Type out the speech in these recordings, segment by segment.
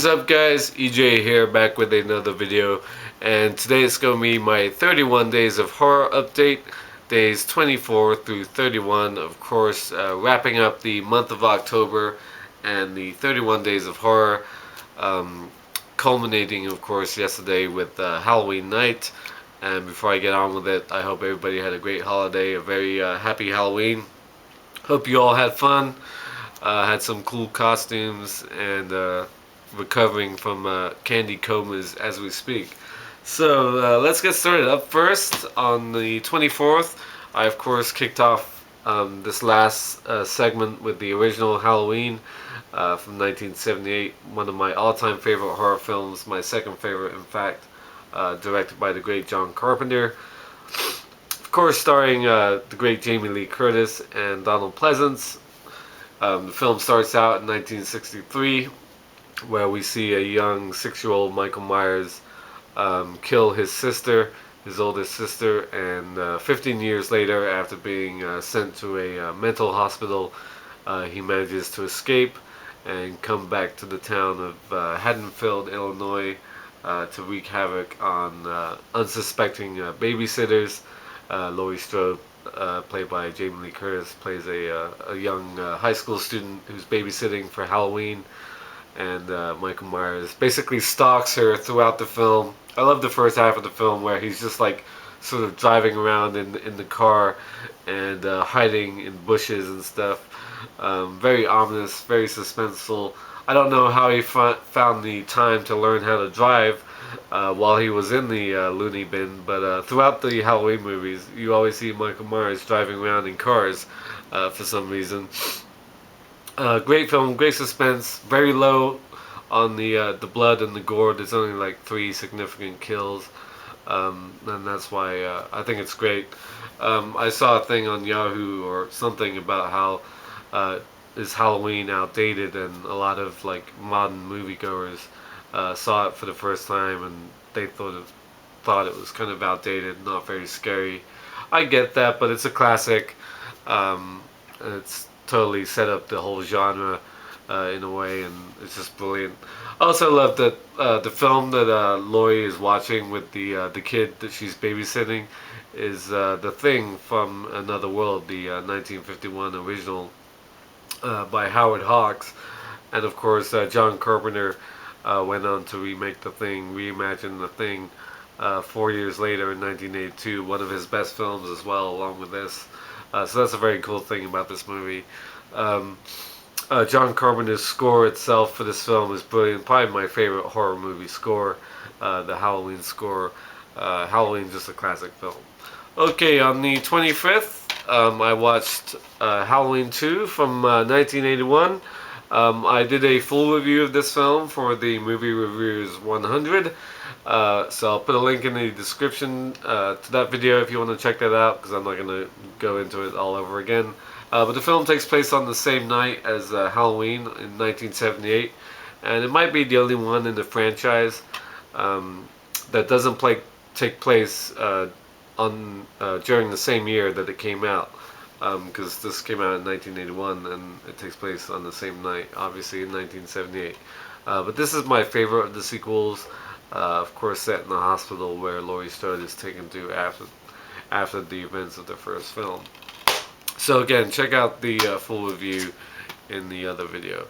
is up, guys? EJ here, back with another video, and today it's going to be my 31 days of horror update, days 24 through 31, of course, wrapping up the month of October and the 31 days of horror, culminating, of course, yesterday with Halloween night. And before I get on with it, I hope everybody had a great holiday, a very happy Halloween. Hope you all had fun, had some cool costumes, and recovering from candy comas as we speak. So let's get started. Up first, on the 24th, I of course kicked off this last segment with the original Halloween from 1978, one of my all-time favorite horror films, my second favorite, in fact, directed by the great John Carpenter. Of course, starring the great Jamie Lee Curtis and Donald Pleasance. The film starts out in 1963, where we see a young 6-year-old Michael Myers kill his sister, his oldest sister, and 15 years later, after being sent to a mental hospital, he manages to escape and come back to the town of Haddonfield, Illinois, to wreak havoc on unsuspecting babysitters. Laurie Strode, played by Jamie Lee Curtis, plays a young high school student who's babysitting for Halloween, and Michael Myers basically stalks her throughout the film. I love the first half of the film where he's just like sort of driving around in the car and hiding in bushes and stuff. Very ominous, very suspenseful. I don't know how he found the time to learn how to drive while he was in the loony bin, but throughout the Halloween movies, you always see Michael Myers driving around in cars for some reason. Great film, great suspense, very low on the blood and the gore. There's only like 3 significant kills, and that's why I think it's great. I saw a thing on Yahoo or something about how is Halloween outdated, and a lot of like modern moviegoers saw it for the first time and they thought it was kind of outdated, not very scary. I get that, but it's a classic. It's totally set up the whole genre in a way, and it's just brilliant. I also love that the film that Laurie is watching with the kid that she's babysitting is The Thing from Another World, the 1951 original by Howard Hawks, and of course John Carpenter went on to remake The Thing, reimagine The Thing 4 years later in 1982, one of his best films as well, along with this. So that's a very cool thing about this movie. John Carpenter's score itself for this film is brilliant. Probably my favorite horror movie score, the Halloween score. Halloween's just a classic film. Okay, on the 25th, I watched Halloween 2 from 1981. I did a full review of this film for the Movie Reviewers 100. So I'll put a link in the description to that video if you want to check that out, because I'm not going to go into it all over again. But the film takes place on the same night as Halloween in 1978, and it might be the only one in the franchise that doesn't take place during the same year that it came out, because this came out in 1981 and it takes place on the same night, obviously, in 1978. But this is my favorite of the sequels, of course set in the hospital where Laurie Strode is taken to after the events of the first film. So again, check out the full review in the other video.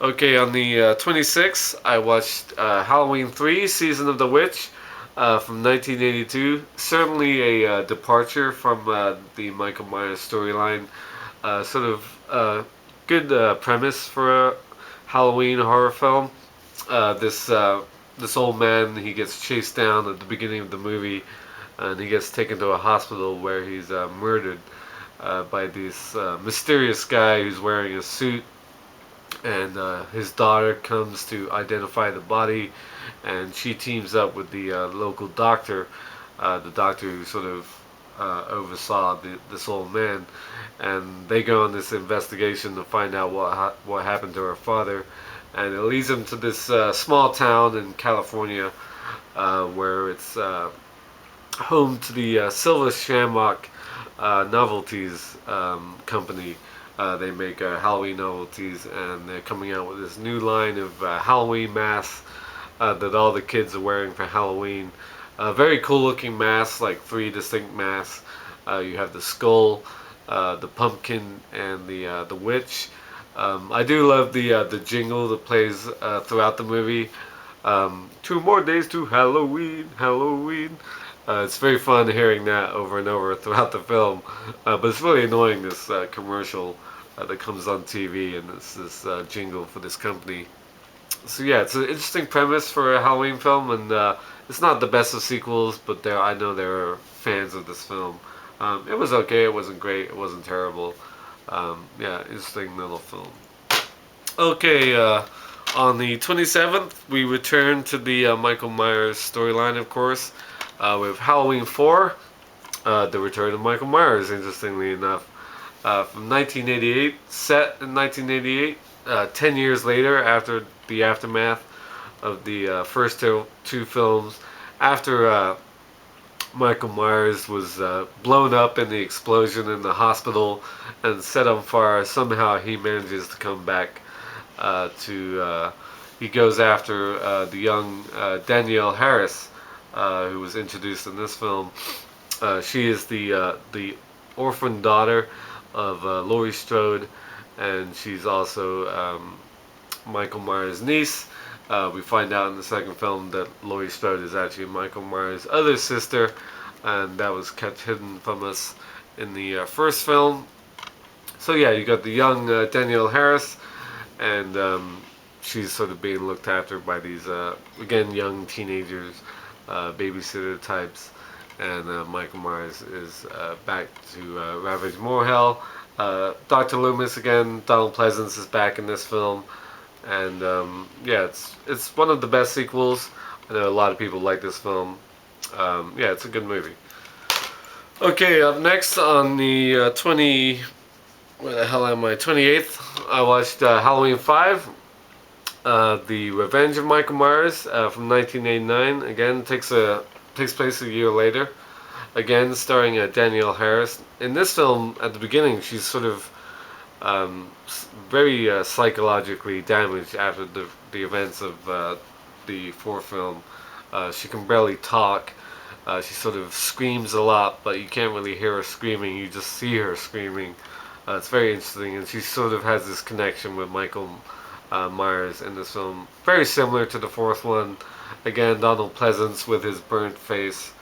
Okay, on the 26th, I watched Halloween 3, Season of the Witch, from 1982. Certainly a departure from the Michael Myers storyline. Sort of good premise for a Halloween horror film. This old man, he gets chased down at the beginning of the movie, and he gets taken to a hospital where he's murdered by this mysterious guy who's wearing a suit, and his daughter comes to identify the body, and she teams up with the local doctor, the doctor who sort of oversaw this old man, and they go on this investigation to find out what happened to her father, and it leads them to this small town in California where it's home to the Silver Shamrock Novelties company, They make Halloween novelties, and they're coming out with this new line of Halloween masks that all the kids are wearing for Halloween. Very cool looking masks, like three distinct masks. You have the skull, the pumpkin, and the witch. I do love the jingle that plays throughout the movie. 2 more days to Halloween, Halloween. It's very fun hearing that over and over throughout the film, but it's really annoying, this commercial that comes on TV, and it's this jingle for this company. So yeah, it's an interesting premise for a Halloween film, and it's not the best of sequels, but I know there are fans of this film. It was okay. It wasn't great. It wasn't terrible. Yeah, interesting little film. Okay, on the 27th, we return to the Michael Myers storyline, of course, with Halloween 4, the return of Michael Myers, interestingly enough. From 1988, set in 1988, 10 years later, after the aftermath of the first two films, after Michael Myers was blown up in the explosion in the hospital and set on fire. Somehow he manages to come back he goes after the young Danielle Harris, who was introduced in this film. She is the orphan daughter of Laurie Strode, and she's also Michael Myers' niece. We find out in the second film that Laurie Strode is actually Michael Myers' other sister, and that was kept hidden from us in the first film. So yeah, you got the young Danielle Harris, and she's sort of being looked after by these, again, young teenagers, babysitter types, and Michael Myers is back to ravage more hell. Dr. Loomis again, Donald Pleasance is back in this film, and yeah, it's one of the best sequels. I know a lot of people like this film. Yeah, it's a good movie. Okay, up next on the where the hell am I? 28th, I watched Halloween 5, The Revenge of Michael Myers from 1989. Again, takes place a year later. Again, starring Danielle Harris. In this film, at the beginning, she's sort of very psychologically damaged after the events of the fourth film. She can barely talk. She sort of screams a lot, but you can't really hear her screaming. You just see her screaming. It's very interesting, and she sort of has this connection with Michael Myers in this film. Very similar to the fourth one. Again, Donald Pleasance with his burnt face,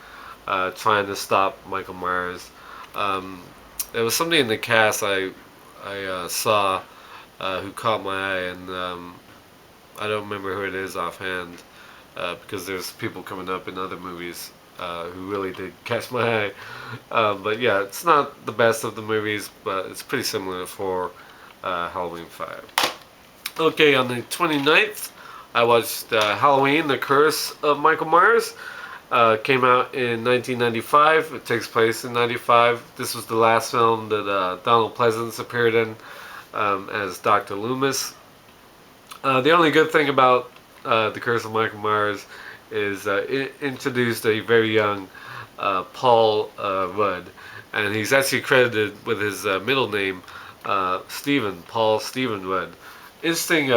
trying to stop Michael Myers. There was somebody in the cast I saw who caught my eye, and I don't remember who it is offhand, because there's people coming up in other movies who really did catch my eye. But yeah, it's not the best of the movies, but it's pretty similar for Halloween 5. Okay, on the 29th, I watched Halloween, The Curse of Michael Myers. Came out in 1995. It takes place in 95. This was the last film that Donald Pleasance appeared in as Dr. Loomis. The only good thing about The Curse of Michael Myers is it introduced a very young Paul Rudd, and he's actually credited with his middle name, Paul Stephen Rudd. Interesting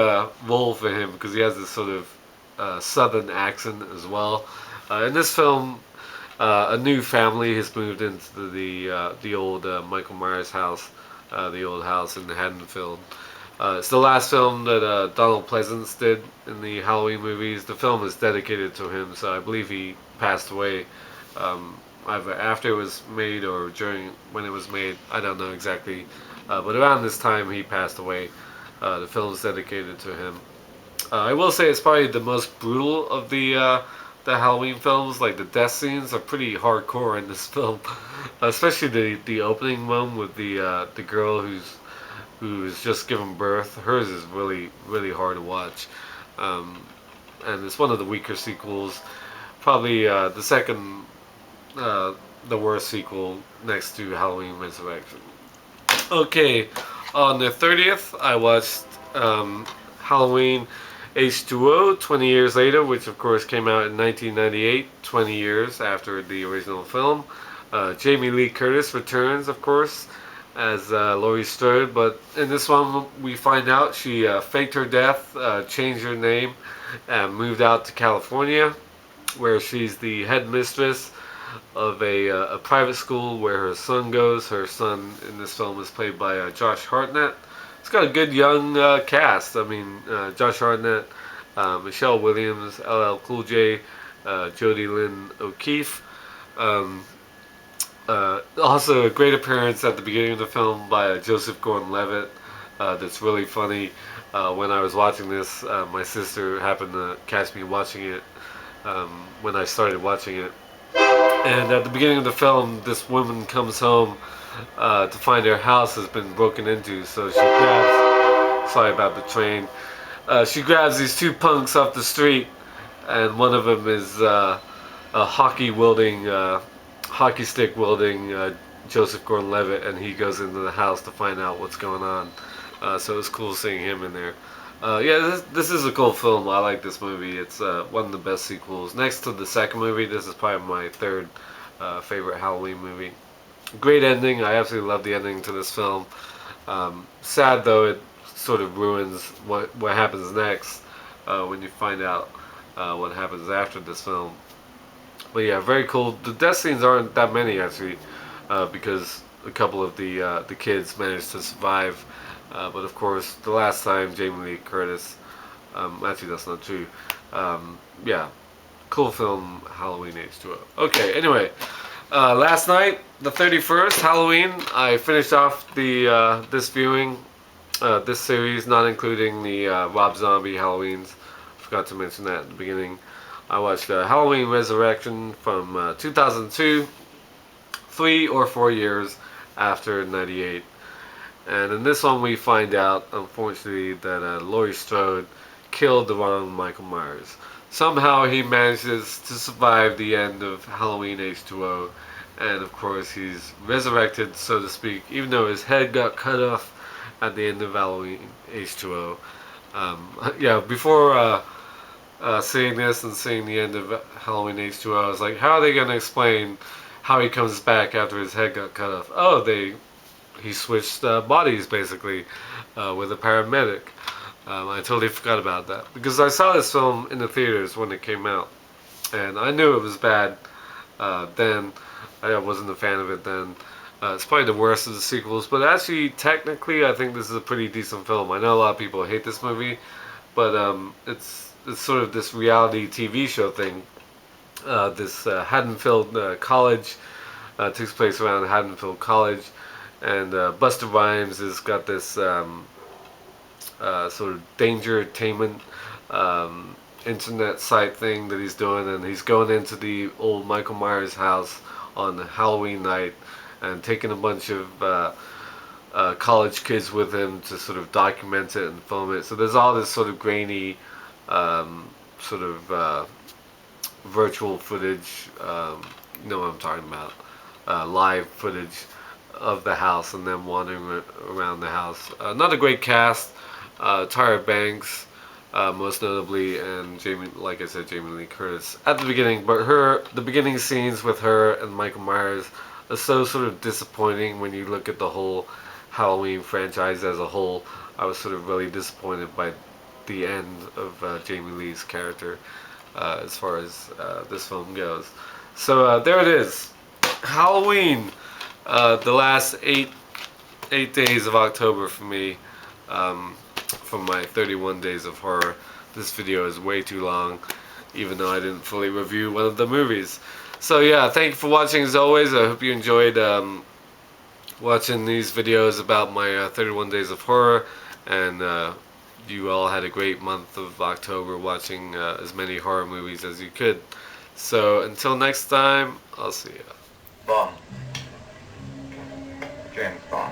role for him because he has this sort of southern accent as well. In this film, a new family has moved into the old Michael Myers house, the old house in Haddonfield. It's the last film that Donald Pleasance did in the Halloween movies. The film is dedicated to him, so I believe he passed away either after it was made or during when it was made. I don't know exactly, but around this time he passed away. The film is dedicated to him. I will say it's probably the most brutal of the Halloween films. Like the death scenes are pretty hardcore in this film, especially the opening one with the girl who's just given birth. Hers is really hard to watch, and it's one of the weaker sequels. Probably the second, the worst sequel next to Halloween Resurrection. Okay, on the 30th, I watched Halloween H2O 20 years later, which of course came out in 1998, 20 years after the original film. Jamie Lee Curtis returns, of course, as Laurie Strode, but in this one we find out she faked her death, changed her name, and moved out to California, where she's the headmistress of a private school where her son goes. Her son in this film is played by Josh Hartnett. It's got a good young cast. I mean, Josh Hartnett, Michelle Williams, LL Cool J, Jodie Lynn O'Keefe. Um, Also, a great appearance at the beginning of the film by Joseph Gordon-Levitt. That's really funny. When I was watching this, my sister happened to catch me watching it when I started watching it. And at the beginning of the film, this woman comes home to find her house has been broken into. So she grabs. Sorry about the train. She grabs these two punks off the street, and one of them is a hockey stick wielding Joseph Gordon-Levitt, and he goes into the house to find out what's going on. So it was cool seeing him in there. Yeah, this is a cool film. I like this movie. It's one of the best sequels. Next to the second movie, this is probably my third favorite Halloween movie. Great ending. I absolutely love the ending to this film. Sad though, it sort of ruins what happens next when you find out what happens after this film. But yeah, very cool. The death scenes aren't that many actually, because a couple of the kids managed to survive. But of course, the last time Jamie Lee Curtis, actually that's not true. Yeah, cool film, Halloween H2O. Okay, anyway, last night, the 31st, Halloween, I finished off the this viewing, this series, not including the Rob Zombie Halloweens. Forgot to mention that at the beginning. I watched Halloween Resurrection from 2002, 3 or 4 years after '98. And in this one, we find out, unfortunately, that Laurie Strode killed the wrong Michael Myers. Somehow, he manages to survive the end of Halloween H2O, and of course, he's resurrected, so to speak, even though his head got cut off at the end of Halloween H2O. Yeah, before seeing this and seeing the end of Halloween H2O, I was like, how are they going to explain how he comes back after his head got cut off? Oh, he switched bodies basically with a paramedic. I totally forgot about that because I saw this film in the theaters when it came out, and I knew it was bad then. I wasn't a fan of it then. It's probably the worst of the sequels, but actually, technically, I think this is a pretty decent film. I know a lot of people hate this movie, but it's sort of this reality TV show thing. This Haddonfield College takes place around Haddonfield College, and Busta Rhymes has got this sort of dangertainment internet site thing that he's doing, and he's going into the old Michael Myers house on Halloween night and taking a bunch of college kids with him to sort of document it and film it. So there's all this sort of grainy sort of virtual footage, you know what I'm talking about, live footage of the house and them wandering around the house. Not a great cast. Tyra Banks, most notably, and Jamie, like I said, Jamie Lee Curtis at the beginning. But the beginning scenes with her and Michael Myers are so sort of disappointing when you look at the whole Halloween franchise as a whole. I was sort of really disappointed by the end of Jamie Lee's character as far as this film goes. So there it is, Halloween. The last eight days of October for me. From my 31 days of horror. This video is way too long, even though I didn't fully review one of the movies. So yeah, thank you for watching as always. I hope you enjoyed watching these videos about my 31 days of horror, and you all had a great month of October watching as many horror movies as you could. So until next time, I'll see you. Bond. James Bond.